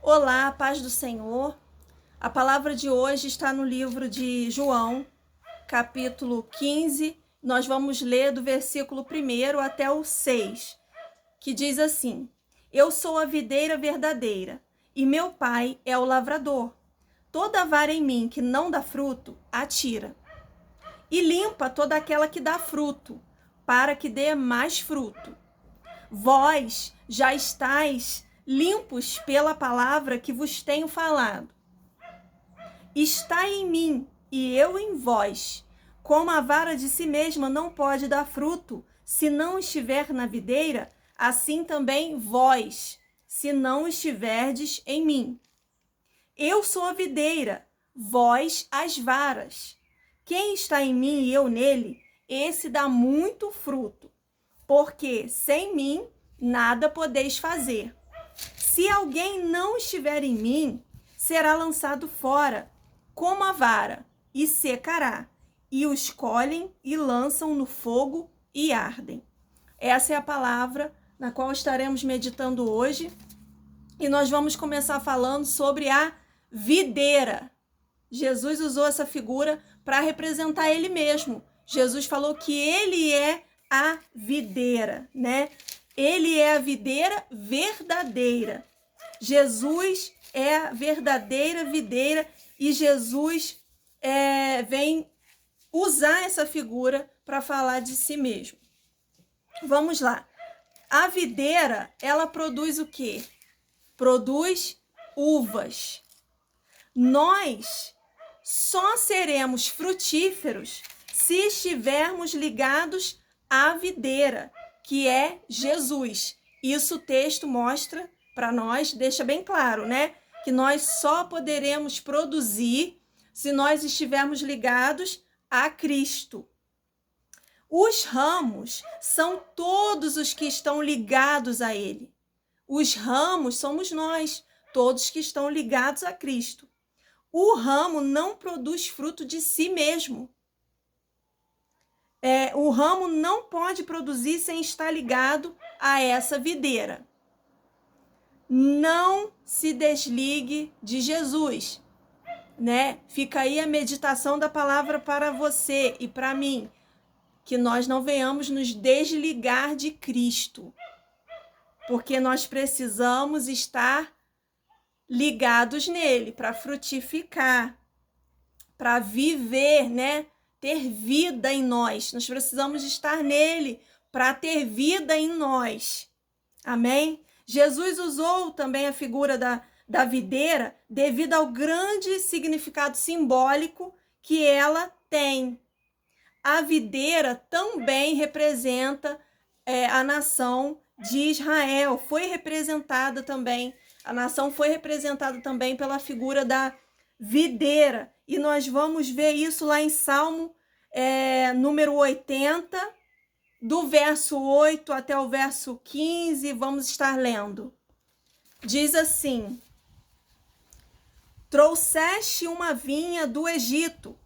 Olá, paz do Senhor. A palavra de hoje está no livro de João, capítulo 15. Nós vamos ler do versículo 1 até o 6, que diz assim: Eu sou a videira verdadeira, e meu pai é o lavrador. Toda vara em mim que não dá fruto, atira. E limpa toda aquela que dá fruto, para que dê mais fruto. Vós já estáis limpos pela palavra que vos tenho falado. Está em mim e eu em vós. Como a vara de si mesma não pode dar fruto se não estiver na videira, assim também vós, se não estiverdes em mim. Eu sou a videira, vós as varas. Quem está em mim e eu nele, esse dá muito fruto, porque sem mim nada podeis fazer. Se alguém não estiver em mim, será lançado fora, como a vara, e secará. E os colhem e lançam no fogo e ardem. Essa é a palavra na qual estaremos meditando hoje. E nós vamos começar falando sobre a videira. Jesus usou essa figura para representar ele mesmo. Jesus falou que ele é a videira, né? Ele é a videira verdadeira. Jesus é a verdadeira videira e Jesus vem usar essa figura para falar de si mesmo. Vamos lá. A videira, ela produz o quê? Produz uvas. Nós só seremos frutíferos se estivermos ligados à videira, que é Jesus. Isso o texto mostra para nós, deixa bem claro, né? Que nós só poderemos produzir se nós estivermos ligados a Cristo. Os ramos são todos os que estão ligados a Ele. Os ramos somos nós, todos que estão ligados a Cristo. O ramo não produz fruto de si mesmo. O ramo não pode produzir sem estar ligado a essa videira. Não se desligue de Jesus, né? Fica aí a meditação da palavra para você e para mim, que nós não venhamos nos desligar de Cristo, porque nós precisamos estar ligados nele para frutificar, para viver, né? Ter vida em nós. Nós precisamos estar nele para ter vida em nós. Amém? Jesus usou também a figura da videira devido ao grande significado simbólico que ela tem. A videira também representa a nação de Israel. Foi representada também, a nação foi representada também pela figura da videira. E nós vamos ver isso lá em Salmo número 80, do verso 8 até o verso 15, vamos estar lendo. Diz assim: Trouxeste uma vinha do Egito,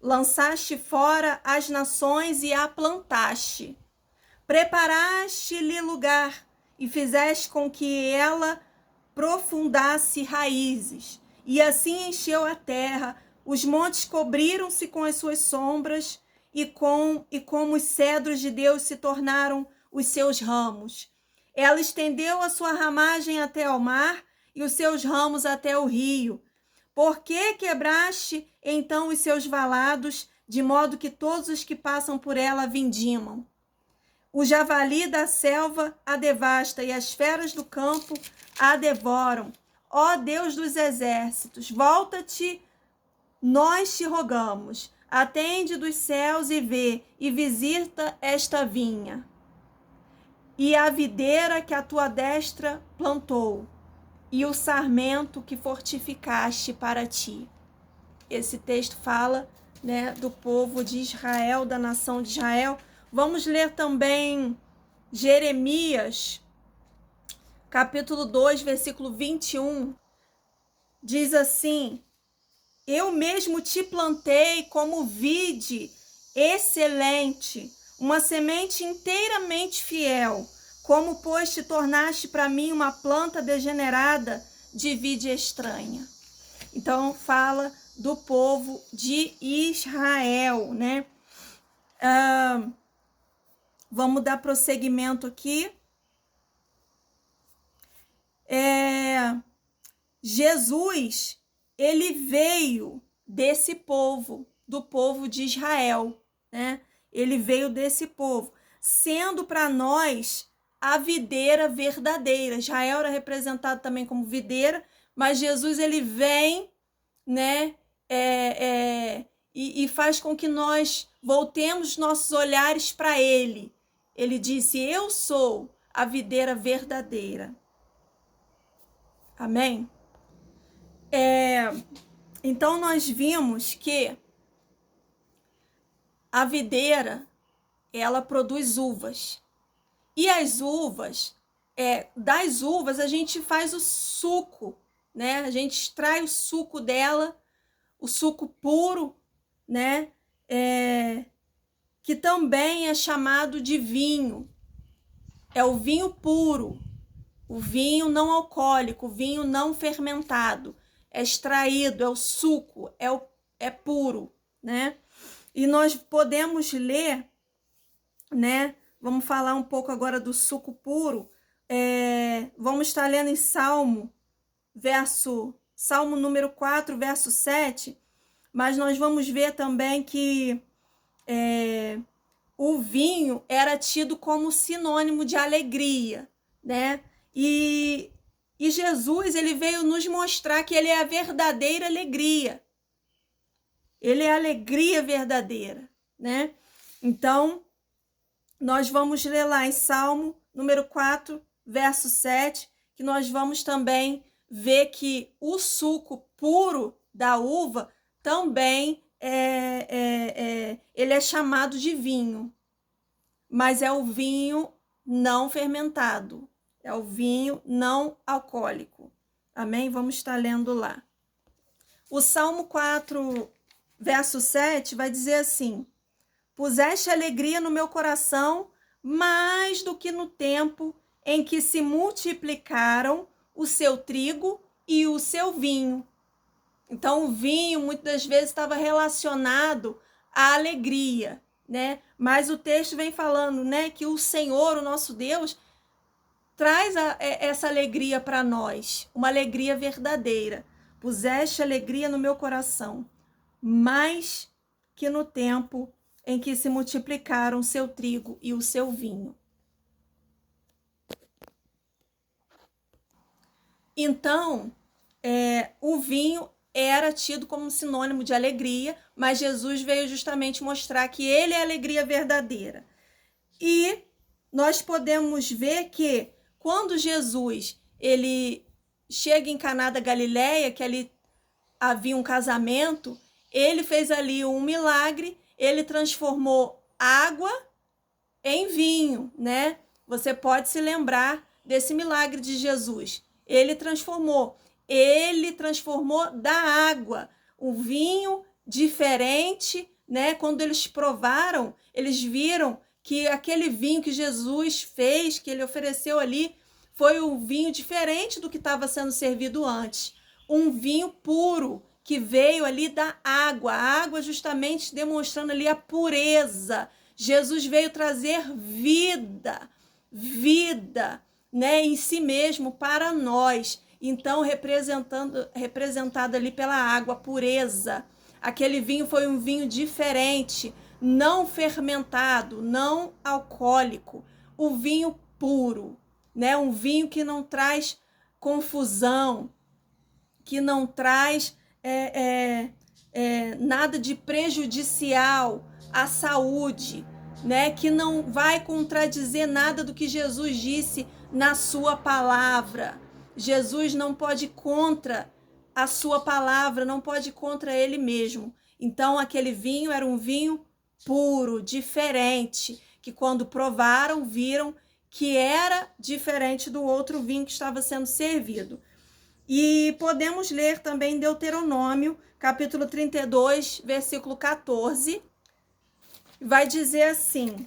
lançaste fora as nações e a plantaste. Preparaste-lhe lugar e fizeste com que ela profundasse raízes. E assim encheu a terra, os montes cobriram-se com as suas sombras, e como os cedros de Deus se tornaram os seus ramos. Ela estendeu a sua ramagem até ao mar e os seus ramos até o rio. Por que quebraste então os seus valados, de modo que todos os que passam por ela vindimam? O javali da selva a devasta e as feras do campo a devoram. Ó Deus dos exércitos, volta-te, nós te rogamos. Atende dos céus e vê, e visita esta vinha. E a videira que a tua destra plantou, e o sarmento que fortificaste para ti. Esse texto fala, né, do povo de Israel, da nação de Israel. Vamos ler também Jeremias, capítulo 2, versículo 21. Diz assim: Eu mesmo te plantei como vide excelente, uma semente inteiramente fiel. Como, pois, te tornaste para mim uma planta degenerada, divide e estranha. Então, fala do povo de Israel, né? Vamos dar prosseguimento aqui. Jesus, ele veio desse povo, do povo de Israel, né? Ele veio desse povo, sendo para nós a videira verdadeira. Israel era representado também como videira, mas Jesus, ele vem, né? E faz com que nós voltemos nossos olhares para ele. Ele disse: eu sou a videira verdadeira. Amém? Então, nós vimos que a videira, ela produz uvas. E as uvas, das uvas, a gente faz o suco, né? A gente extrai o suco dela, o suco puro, né? Que também é chamado de vinho. É o vinho puro, o vinho não alcoólico, o vinho não fermentado. É extraído, é o suco, é puro, né? E nós podemos ler, né? Vamos falar um pouco agora do suco puro. Vamos estar lendo em Salmo número 4, verso 7, mas nós vamos ver também que o vinho era tido como sinônimo de alegria, né? E Jesus, ele veio nos mostrar que ele é a verdadeira alegria. Ele é a alegria verdadeira, né? Então, nós vamos ler lá em Salmo número 4, verso 7, que nós vamos também ver que o suco puro da uva também ele é chamado de vinho, mas é o vinho não fermentado, é o vinho não alcoólico. Amém? Vamos estar lendo lá. O Salmo 4, verso 7 vai dizer assim: puseste alegria no meu coração mais do que no tempo em que se multiplicaram o seu trigo e o seu vinho. Então, o vinho muitas das vezes estava relacionado à alegria, né? Mas o texto vem falando, né, que o Senhor, o nosso Deus, traz essa alegria para nós, uma alegria verdadeira. Puseste alegria no meu coração, mais que no tempo em que se multiplicaram o seu trigo e o seu vinho. Então, o vinho era tido como sinônimo de alegria, mas Jesus veio justamente mostrar que ele é a alegria verdadeira. E nós podemos ver que quando Jesus ele chega em Caná da Galileia, que ali havia um casamento, ele fez ali um milagre, ele transformou água em vinho, né? Você pode se lembrar desse milagre de Jesus. Ele transformou da água um vinho diferente, né? Quando eles provaram, eles viram que aquele vinho que Jesus fez, que ele ofereceu ali, foi um vinho diferente do que estava sendo servido antes. Um vinho puro, que veio ali da água, a água justamente demonstrando ali a pureza. Jesus veio trazer vida, né, em si mesmo para nós. Então, representado ali pela água, pureza. Aquele vinho foi um vinho diferente, não fermentado, não alcoólico. O vinho puro, né? Um vinho que não traz confusão, que não traz nada de prejudicial à saúde, né? Que não vai contradizer nada do que Jesus disse na sua palavra. Jesus não pode ir contra a sua palavra, não pode ir contra ele mesmo. Então, aquele vinho era um vinho puro, diferente, que quando provaram, viram que era diferente do outro vinho que estava sendo servido. E podemos ler também Deuteronômio, capítulo 32, versículo 14. Vai dizer assim: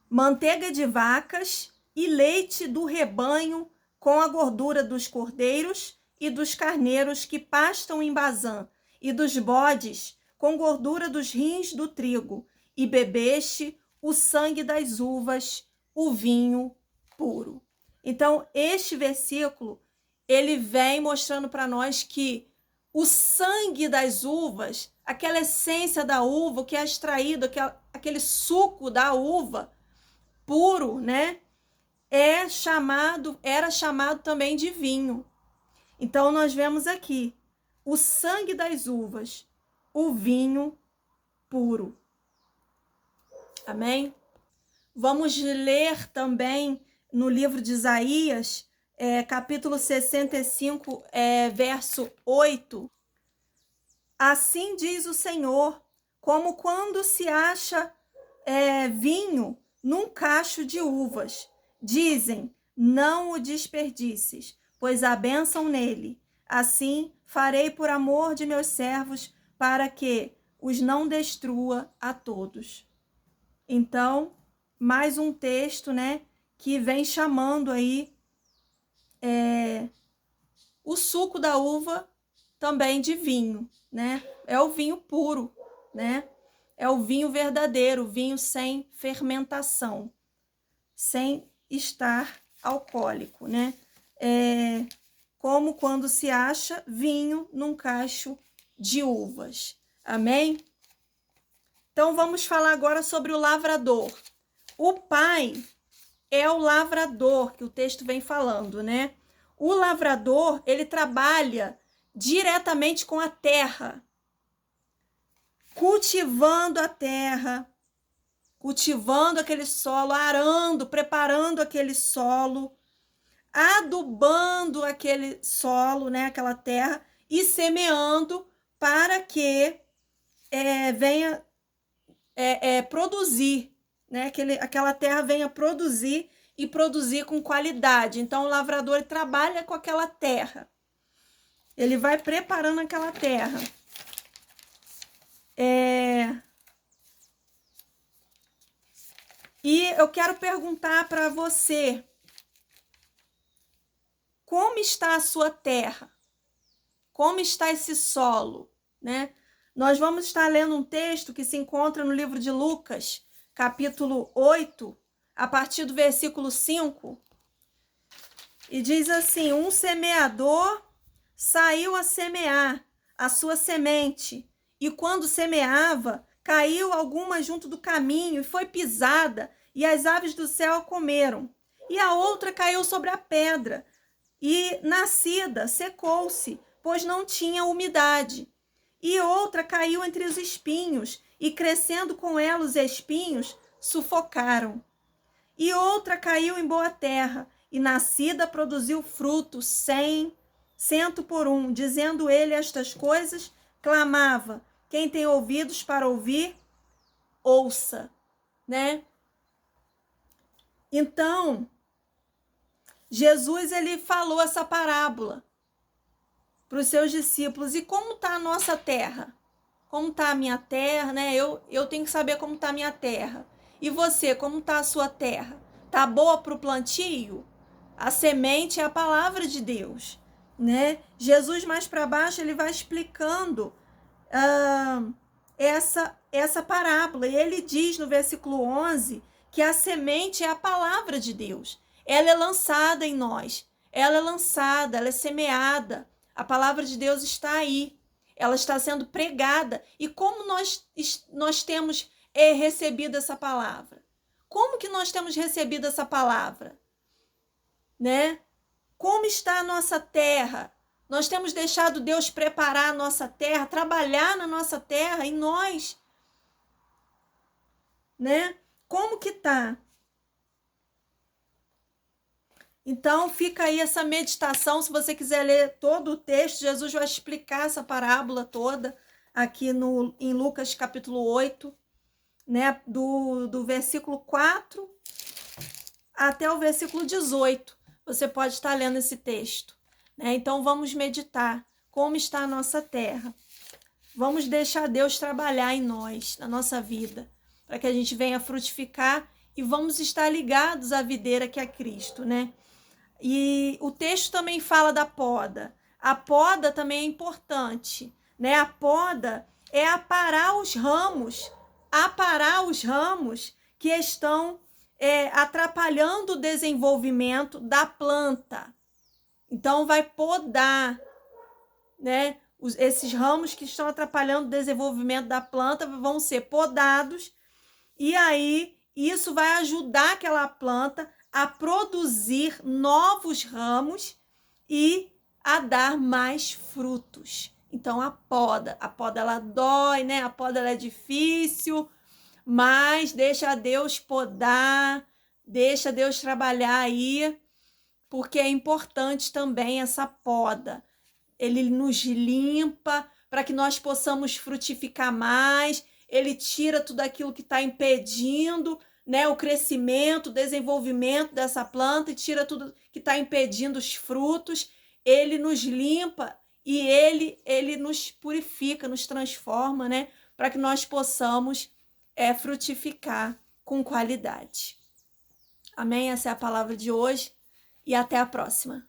manteiga de vacas e leite do rebanho com a gordura dos cordeiros e dos carneiros que pastam em Bazã, e dos bodes, com gordura dos rins do trigo, e bebeste o sangue das uvas, o vinho puro. Então, este versículo, ele vem mostrando para nós que o sangue das uvas, aquela essência da uva, que é extraído, aquele suco da uva puro, né? Era chamado também de vinho. Então, nós vemos aqui o sangue das uvas, o vinho puro. Amém? Vamos ler também no livro de Isaías, capítulo 65, verso 8. Assim diz o Senhor, como quando se acha vinho num cacho de uvas. Dizem, não o desperdices, pois há bênção nele. Assim farei por amor de meus servos, para que os não destrua a todos. Então, mais um texto, né, que vem chamando aí o suco da uva também de vinho, né? É o vinho puro, né? É o vinho verdadeiro, o vinho sem fermentação, sem estar alcoólico, né? Como quando se acha vinho num cacho de uvas. Amém? Então, vamos falar agora sobre o lavrador. O pai é o lavrador, que o texto vem falando, né? O lavrador, ele trabalha diretamente com a terra, cultivando a terra, cultivando aquele solo, arando, preparando aquele solo, adubando aquele solo, né, aquela terra, e semeando para que venha produzir, né, aquela terra venha produzir e produzir com qualidade. Então, o lavrador ele trabalha com aquela terra. Ele vai preparando aquela terra. E eu quero perguntar para você, como está a sua terra? Como está esse solo, né? Nós vamos estar lendo um texto que se encontra no livro de Lucas, capítulo 8, a partir do versículo 5. E diz assim: um semeador saiu a semear a sua semente, e quando semeava, caiu alguma junto do caminho e foi pisada, e as aves do céu a comeram. E a outra caiu sobre a pedra, e nascida secou-se, pois não tinha umidade. E outra caiu entre os espinhos, e crescendo com ela os espinhos, sufocaram. E outra caiu em boa terra, e nascida produziu fruto 100 por um. Dizendo ele estas coisas, clamava: quem tem ouvidos para ouvir, ouça, né? Então, Jesus ele falou essa parábola para os seus discípulos. E como está a nossa terra? Como está a minha terra, né? Eu tenho que saber como está a minha terra. E você, como está a sua terra? Está boa para o plantio? A semente é a palavra de Deus, né? Jesus, mais para baixo, ele vai explicando essa parábola. E ele diz no versículo 11 que a semente é a palavra de Deus. Ela é lançada em nós. Ela é lançada, ela é semeada. A palavra de Deus está aí. Ela está sendo pregada. E como nós temos recebido essa palavra? Como que nós temos recebido essa palavra? Né? Como está a nossa terra? Nós temos deixado Deus preparar a nossa terra, trabalhar na nossa terra, em nós. Né? Como que tá? Então, fica aí essa meditação. Se você quiser ler todo o texto, Jesus vai explicar essa parábola toda aqui em Lucas capítulo 8, né? Do versículo 4 até o versículo 18. Você pode estar lendo esse texto, né? Então, vamos meditar como está a nossa terra. Vamos deixar Deus trabalhar em nós, na nossa vida, para que a gente venha frutificar e vamos estar ligados à videira que é Cristo, né? E o texto também fala da poda. A poda também é importante, né? A poda é aparar os ramos que estão atrapalhando o desenvolvimento da planta. Então, vai podar, né? Esses ramos que estão atrapalhando o desenvolvimento da planta vão ser podados, e aí isso vai ajudar aquela planta a produzir novos ramos e a dar mais frutos. Então, a poda ela dói, né? A poda ela é difícil, mas deixa Deus podar, deixa Deus trabalhar aí, porque é importante também essa poda. Ele nos limpa para que nós possamos frutificar mais, ele tira tudo aquilo que está impedindo, né, o crescimento, o desenvolvimento dessa planta, e tira tudo que está impedindo os frutos. Ele nos limpa e ele nos purifica, nos transforma, né, para que nós possamos frutificar com qualidade. Amém? Essa é a palavra de hoje e até a próxima.